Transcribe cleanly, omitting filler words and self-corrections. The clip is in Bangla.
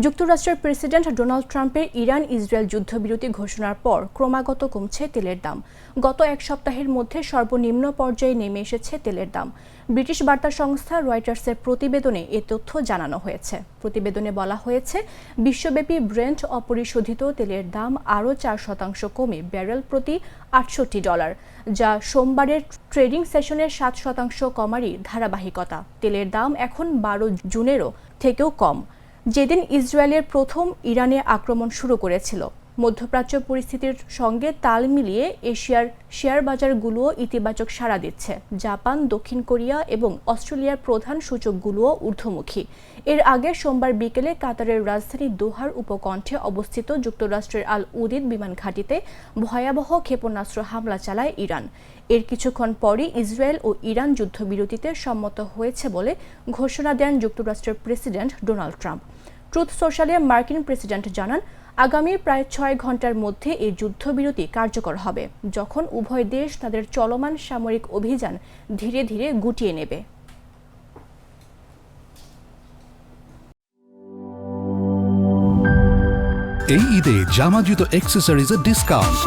যুক্তরাষ্ট্রের প্রেসিডেন্ট ডোনাল্ড ট্রাম্পের ইরান ইসরায়েল যুদ্ধবিরতি ঘোষণার পর ক্রমাগত কমছে তেলের দাম। গত এক সপ্তাহের মধ্যে সর্বনিম্ন পর্যায়ে নেমে এসেছে তেলের দাম। ব্রিটিশ বার্তা সংস্থা রয়টার্সের প্রতিবেদনে এ তথ্য জানানো হয়েছে। প্রতিবেদনে বলা হয়েছে, বিশ্বব্যাপী ব্রেন্ট অপরিশোধিত তেলের দাম আরও 4% কমে ব্যারেল প্রতি $68, যা সোমবারের ট্রেডিং সেশনের 7% কমারই ধারাবাহিকতা। তেলের দাম এখন 12 জুনেরও থেকেও কম, যেদিন ইসরায়েলের প্রথম ইরানে আক্রমণ শুরু করেছিল। মধ্যপ্রাচ্য পরিস্থিতির সঙ্গে তাল মিলিয়ে এশিয়ার শেয়ার বাজারগুলোও ইতিবাচক সাড়া দিচ্ছে। জাপান, দক্ষিণ কোরিয়া এবং অস্ট্রেলিয়ার প্রধান সূচকগুলোও ঊর্ধ্বমুখী। এর আগে সোমবার বিকেলে কাতারের রাজধানী দোহার উপকণ্ঠে অবস্থিত যুক্তরাষ্ট্রের আল উদিদ বিমান ঘাঁটিতে ভয়াবহ ক্ষেপণাস্ত্র হামলা চালায় ইরান। এর কিছুক্ষণ পরই ইসরায়েল ও ইরান যুদ্ধবিরতিতে সম্মত হয়েছে বলে ঘোষণা দেন যুক্তরাষ্ট্রের প্রেসিডেন্ট ডোনাল্ড ট্রাম্প। ট্রুথ সোশ্যালে মার্কিন প্রেসিডেন্ট জানান, আগামী প্রায় 6 ঘন্টার মধ্যে এই যুদ্ধবিরতি কার্যকর হবে, যখন উভয় দেশ তাদের চলমান সামরিক অভিযান ধীরে ধীরে গুটিয়ে নেবে। এই ঈদে জামা জুতো অ্যাক্সেসরিজের ডিসকাউন্ট।